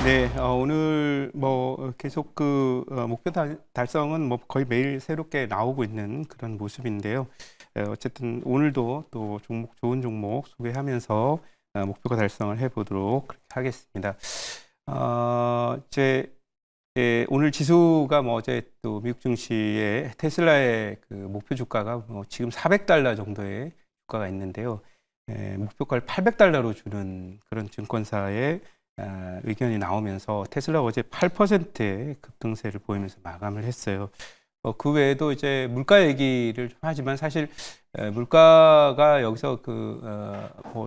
네, 오늘 계속 목표 달성은 거의 매일 새롭게 나오고 있는 그런 모습인데요. 어쨌든 오늘도 또 좋은 종목 소개하면서 목표가 달성을 해보도록 그렇게 하겠습니다. 오늘 지수가 어제 또 미국 증시의 테슬라의 그 목표 주가가 지금 $400 정도의 주가가 있는데요. 목표가를 $800로 주는 그런 증권사의 의견이 나오면서 테슬라가 어제 8%의 급등세를 보이면서 마감을 했어요. 그 외에도 이제 물가 얘기를 좀 하지만 사실 물가가 여기서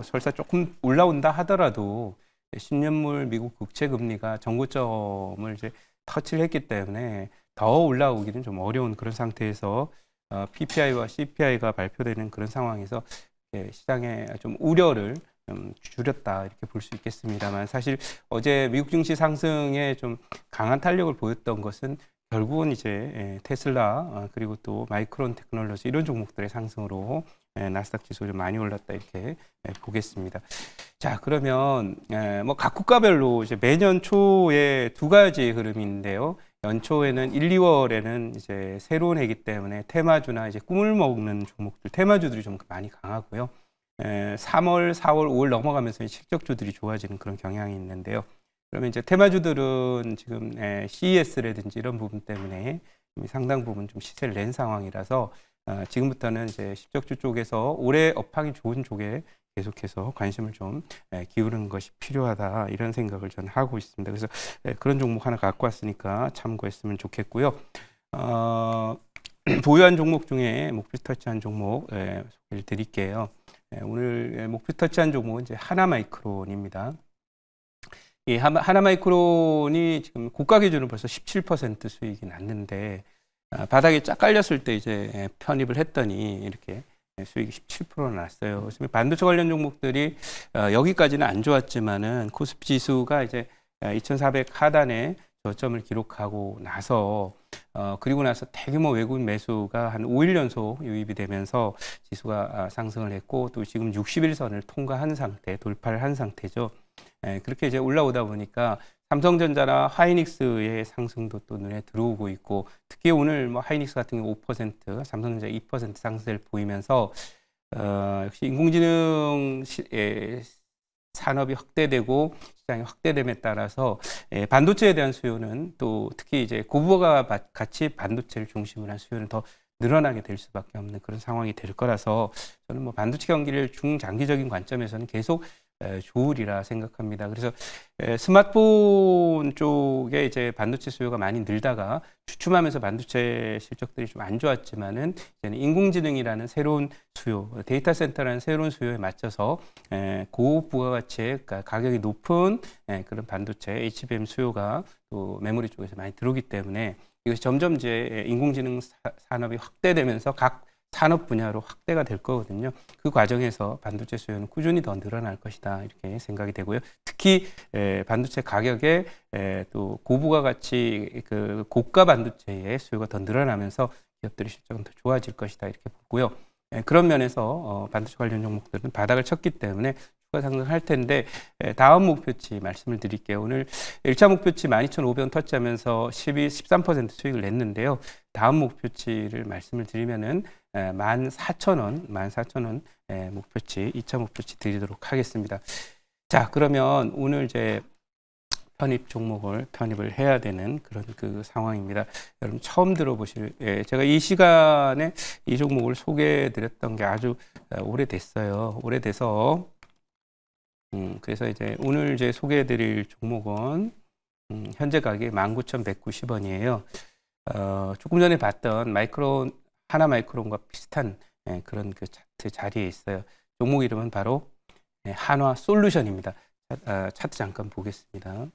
설사 조금 올라온다 하더라도 10년물 미국 국채 금리가 정고점을 이제 터치를 했기 때문에 더 올라오기는 좀 어려운 그런 상태에서 PPI와 CPI가 발표되는 그런 상황에서 시장에 좀 우려를 좀 줄였다 이렇게 볼 수 있겠습니다만, 사실 어제 미국 증시 상승에 좀 강한 탄력을 보였던 것은 결국은 이제 테슬라 그리고 또 마이크론 테크놀로지 이런 종목들의 상승으로 나스닥 지수 좀 많이 올랐다 이렇게 보겠습니다. 자, 그러면 각 국가별로 이제 매년 초에 두 가지 흐름인데요. 연초에는 1, 2월에는 이제 새로운 해이기 때문에 테마주나 이제 꿈을 먹는 종목들, 테마주들이 좀 많이 강하고요. 3월, 4월, 5월 넘어가면서 실적주들이 좋아지는 그런 경향이 있는데요. 그러면 이제 테마주들은 지금 CES라든지 이런 부분 때문에 상당 부분 좀 시세를 낸 상황이라서 지금부터는 이제 실적주 쪽에서 올해 업황이 좋은 쪽에 계속해서 관심을 좀 기울이는 것이 필요하다 이런 생각을 저는 하고 있습니다. 그래서 그런 종목 하나 갖고 왔으니까 참고했으면 좋겠고요. 보유한 종목 중에 목표 터치한 종목 소개를 드릴게요. 오늘 목표 터치한 종목은 이제 하나마이크론입니다. 이 하나마이크론이 지금 고가 기준으로 벌써 17% 수익이 났는데 바닥에 쫙 깔렸을 때 이제 편입을 했더니 이렇게 수익이 17%나 났어요. 반도체 관련 종목들이 여기까지는 안 좋았지만은 코스피 지수가 이제 2,400 하단에 저점을 기록하고 나서 그리고 나서 대규모 외국인 매수가 한 5일 연속 유입이 되면서 지수가 상승을 했고 또 지금 60일선을 통과한 상태, 돌파를 한 상태죠. 그렇게 이제 올라오다 보니까 삼성전자나 하이닉스의 상승도 또 눈에 들어오고 있고, 특히 오늘 하이닉스 같은 경우 5%, 삼성전자 2% 상승을 보이면서 역시 인공지능 산업이 확대되고 시장이 확대됨에 따라서 반도체에 대한 수요는 또 특히 이제 고부가 가치 반도체를 중심으로 한 수요는 더 늘어나게 될 수밖에 없는 그런 상황이 될 거라서 저는 반도체 경기를 중장기적인 관점에서는 계속 좋으리라 생각합니다. 그래서 스마트폰 쪽에 이제 반도체 수요가 많이 늘다가 주춤하면서 반도체 실적들이 좀 안 좋았지만은 이제는 인공지능이라는 새로운 수요, 데이터 센터라는 새로운 수요에 맞춰서 고부가가치의 가격이 높은 그런 반도체 HBM 수요가 또 메모리 쪽에서 많이 들어오기 때문에 이것이 점점 이제 인공지능 산업이 확대되면서 각 산업 분야로 확대가 될 거거든요. 그 과정에서 반도체 수요는 꾸준히 더 늘어날 것이다 이렇게 생각이 되고요. 특히 반도체 가격에 또 고부가 가치 그 고가 반도체의 수요가 더 늘어나면서 기업들의 실적은 더 좋아질 것이다 이렇게 보고요. 그런 면에서 반도체 관련 종목들은 바닥을 쳤기 때문에 추가 상승할 텐데, 다음 목표치 말씀을 드릴게요. 오늘 1차 목표치 12,500원 터치하면서 13% 수익을 냈는데요. 다음 목표치를 말씀을 드리면은 14,000원 목표치, 2차 목표치 드리도록 하겠습니다. 자, 그러면 오늘 이제 편입 종목을 편입을 해야 되는 그런 그 상황입니다. 여러분 처음 들어보실, 제가 이 시간에 이 종목을 소개해 드렸던 게 아주 오래됐어요. 오래돼서 그래서 이제 오늘 이제 소개해 드릴 종목은 현재 가격이 19,190원이에요. 조금 전에 봤던 하나 마이크론과 비슷한 그런 그 차트 자리에 있어요. 종목 이름은 바로 한화 솔루션입니다. 차트 잠깐 보겠습니다.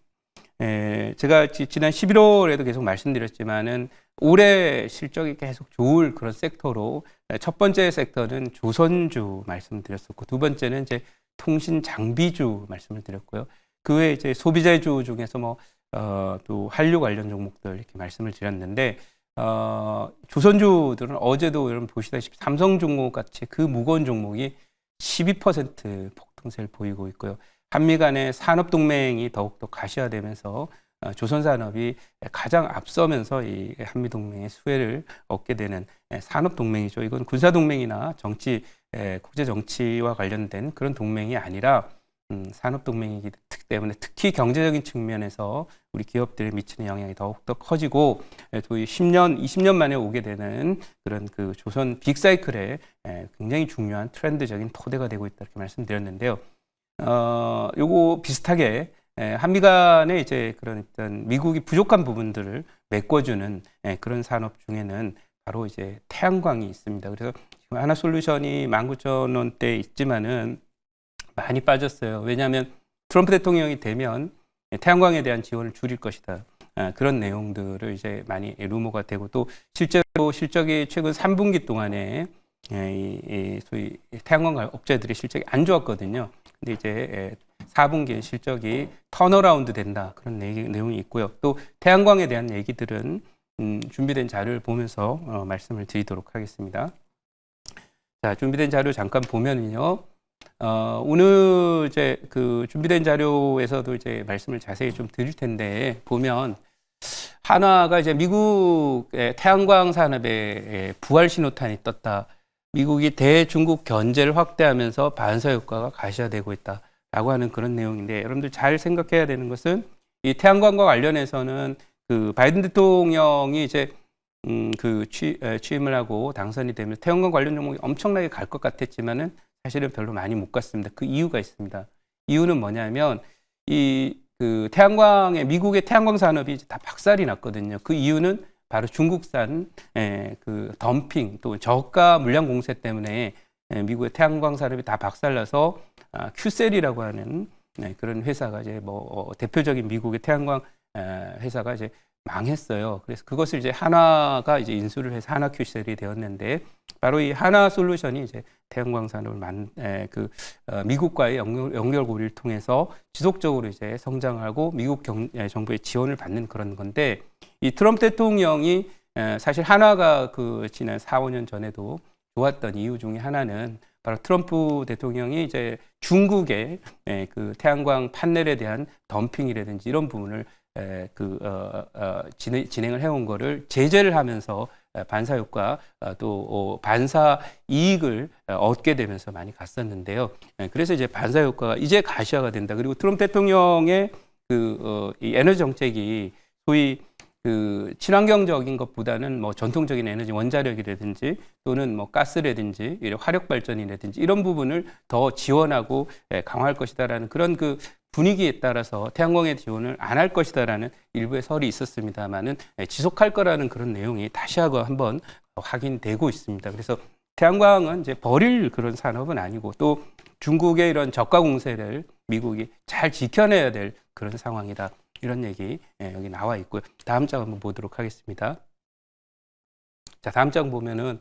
제가 지난 11월에도 계속 말씀드렸지만은 올해 실적이 계속 좋을 그런 sek터로, 첫 번째 섹터는 조선주 말씀드렸었고, 두 번째는 이제 통신 장비주 말씀을 드렸고요. 그 외에 이제 소비자주 중에서 또 한류 관련 종목들 이렇게 말씀을 드렸는데, 조선주들은 어제도 여러분 보시다시피 삼성중공업 같이 그 무거운 종목이 12% 폭등세를 보이고 있고요. 한미 간의 산업 동맹이 더욱더 가시화되면서 조선 산업이 가장 앞서면서 이 한미 동맹의 수혜를 얻게 되는 산업 동맹이죠. 이건 군사 동맹이나 정치, 국제 정치와 관련된 그런 동맹이 아니라 산업 동맹이기 때문에 특히 경제적인 측면에서 우리 기업들에 미치는 영향이 더욱더 커지고 거의 10년, 20년 만에 오게 되는 그런 그 조선 빅사이클에 굉장히 중요한 트렌드적인 토대가 되고 있다 이렇게 말씀드렸는데요. 요거 비슷하게 한미 간의 이제 그런 어떤 미국이 부족한 부분들을 메꿔주는 그런 산업 중에는 바로 이제 태양광이 있습니다. 그래서 지금 하나솔루션이 19,000원대 있지만은 많이 빠졌어요. 왜냐하면 트럼프 대통령이 되면 태양광에 대한 지원을 줄일 것이다. 그런 내용들을 이제 많이 루머가 되고 또 실제로 실적이 최근 3분기 동안에 소위 태양광 업체들의 실적이 안 좋았거든요. 근데 이제 4분기 실적이 턴어라운드 된다. 그런 내용이 있고요. 또 태양광에 대한 얘기들은 준비된 자료를 보면서 말씀을 드리도록 하겠습니다. 자, 준비된 자료 잠깐 보면은요. 오늘 이제 그 준비된 자료에서도 이제 말씀을 자세히 좀 드릴 텐데 보면 한화가 이제 미국의 태양광 산업에 부활 신호탄이 떴다. 미국이 대중국 견제를 확대하면서 반사 효과가 가시화되고 있다라고 하는 그런 내용인데 여러분들 잘 생각해야 되는 것은 이 태양광과 관련해서는 그 바이든 대통령이 이제 취임을 하고 당선이 되면 태양광 관련 종목이 엄청나게 갈 것 같았지만은 사실은 별로 많이 못 갔습니다. 그 이유가 있습니다. 이유는 뭐냐면 그 태양광의 미국의 태양광 산업이 다 박살이 났거든요. 그 이유는 바로 중국산 그 덤핑 또 저가 물량 공세 때문에 미국의 태양광 산업이 다 박살나서 큐셀이라고 하는 그런 회사가 이제 대표적인 미국의 태양광 회사가 이제 망했어요. 그래서 그것을 이제 한화가 이제 인수를 해서 한화큐셀이 되었는데 바로 이 한화솔루션이 이제 태양광 산업을 미국과의 연결 고리를 통해서 지속적으로 이제 성장하고 미국 정부의 지원을 받는 그런 건데 이 트럼프 대통령이 사실 한화가 그 지난 4, 5년 전에도 좋았던 이유 중에 하나는 바로 트럼프 대통령이 이제 중국의 그 태양광 판넬에 대한 덤핑이라든지 이런 부분을 진행을 해온 거를 제재를 하면서 반사 효과 또 반사 이익을 얻게 되면서 많이 갔었는데요. 그래서 이제 반사 효과가 이제 가시화가 된다. 그리고 트럼프 대통령의 이 에너지 정책이 소위 그 친환경적인 것보다는 뭐 전통적인 에너지 원자력이라든지 또는 뭐 가스라든지 화력 발전이라든지 이런 부분을 더 지원하고 강화할 것이다라는 그런 그 분위기에 따라서 태양광의 지원을 안 할 것이다라는 일부의 설이 있었습니다만은 지속할 거라는 그런 내용이 다시 한번 확인되고 있습니다. 그래서 태양광은 이제 버릴 그런 산업은 아니고 또 중국의 이런 저가 공세를 미국이 잘 지켜내야 될 그런 상황이다. 이런 얘기 여기 나와 있고요. 다음 장 한번 보도록 하겠습니다. 자, 다음 장 보면은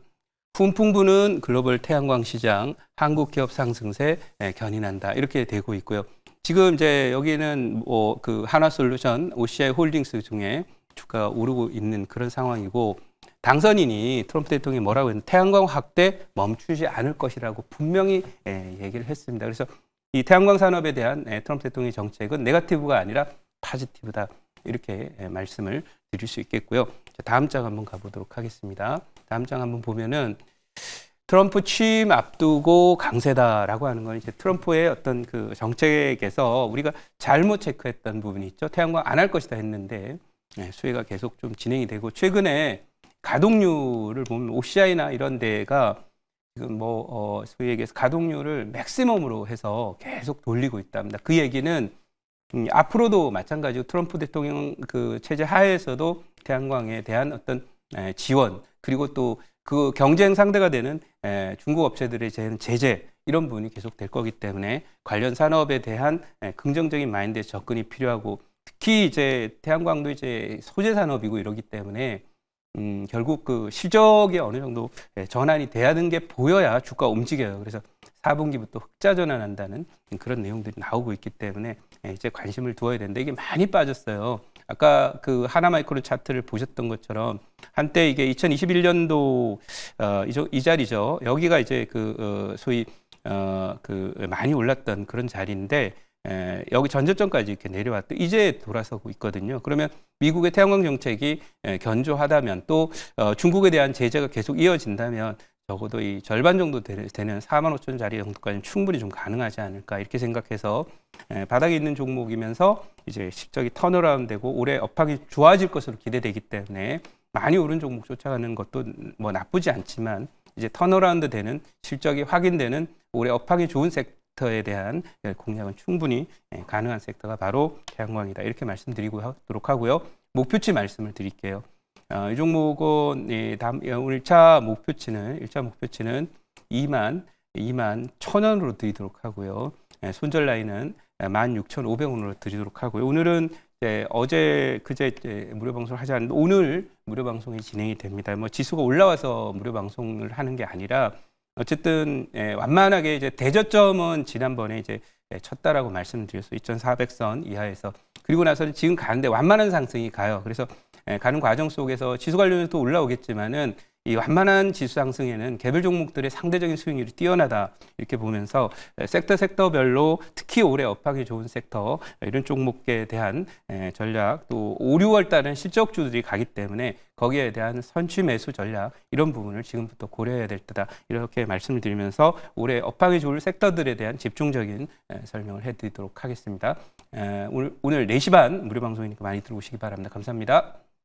훈풍 부는 글로벌 태양광 시장, 한국 기업 상승세 견인한다. 이렇게 되고 있고요. 지금 이제 여기는 그 한화솔루션, OCI 홀딩스 중에 주가가 오르고 있는 그런 상황이고 당선인이 트럼프 대통령이 뭐라고 했는데 태양광 확대 멈추지 않을 것이라고 분명히 얘기를 했습니다. 그래서 이 태양광 산업에 대한 트럼프 대통령의 정책은 네거티브가 아니라 파지티브다. 이렇게 말씀을 드릴 수 있겠고요. 다음 장 한번 가보도록 하겠습니다. 다음 장 한번 보면은 트럼프 취임 앞두고 강세다라고 하는 건 이제 트럼프의 어떤 그 정책에서 우리가 잘못 체크했던 부분이 있죠. 태양광 안 할 것이다 했는데 수혜가 계속 좀 진행이 되고 최근에 가동률을 보면 OCI나 이런 데가 지금 소위 얘기해서 가동률을 맥시멈으로 해서 계속 돌리고 있답니다. 그 얘기는 앞으로도 마찬가지로 트럼프 대통령 그 체제 하에서도 태양광에 대한 어떤 지원 그리고 또 그 경쟁 상대가 되는 중국 업체들의 제재 이런 부분이 계속 될 거기 때문에 관련 산업에 대한 긍정적인 마인드의 접근이 필요하고 특히 이제 태양광도 이제 소재 산업이고 이러기 때문에 결국 그 실적이 어느 정도 전환이 돼야 하는 게 보여야 주가 움직여요. 그래서 4분기부터 흑자 전환한다는 그런 내용들이 나오고 있기 때문에 이제 관심을 두어야 되는데 이게 많이 빠졌어요. 아까 그 하나마이크로 차트를 보셨던 것처럼 한때 이게 2021년도 이 자리죠. 여기가 이제 소위 많이 올랐던 그런 자리인데 여기 전저점까지 이렇게 내려왔다. 이제 돌아서고 있거든요. 그러면 미국의 태양광 정책이 견조하다면 또 중국에 대한 제재가 계속 이어진다면 적어도 이 절반 정도 되는 4만 5천짜리 정도까지는 충분히 좀 가능하지 않을까 이렇게 생각해서 바닥에 있는 종목이면서 이제 실적이 턴어라운드되고 올해 업황이 좋아질 것으로 기대되기 때문에 많이 오른 종목 쫓아가는 것도 뭐 나쁘지 않지만 이제 턴어라운드 되는 실적이 확인되는 올해 업황이 좋은 섹터에 대한 공략은 충분히 가능한 섹터가 바로 태양광이다 이렇게 말씀드리도록 하고요. 목표치 말씀을 드릴게요. 이 종목은 오늘 1차 목표치는 2만 1,000원으로 드리도록 하고요. 손절 라인은 16,500원으로 드리도록 하고요. 오늘은 그제 무료 방송을 하지 않는데 오늘 무료 방송이 진행이 됩니다. 뭐 지수가 올라와서 무료 방송을 하는 게 아니라 어쨌든 완만하게 이제 대저점은 지난번에 이제 쳤다라고 말씀드렸어요. 2,400선 이하에서 그리고 나서는 지금 가는데 완만한 상승이 가요. 그래서 가는 과정 속에서 지수 관련해서 또 올라오겠지만은 이 완만한 지수 상승에는 개별 종목들의 상대적인 수익률이 뛰어나다 이렇게 보면서 섹터별로 특히 올해 업황이 좋은 섹터 이런 종목에 대한 전략 또 5, 6월 달은 실적주들이 가기 때문에 거기에 대한 선취 매수 전략 이런 부분을 지금부터 고려해야 될 때다 이렇게 말씀을 드리면서 올해 업황이 좋을 섹터들에 대한 집중적인 설명을 해드리도록 하겠습니다. 오늘 4시 반 무료 방송이니까 많이 들어오시기 바랍니다. 감사합니다.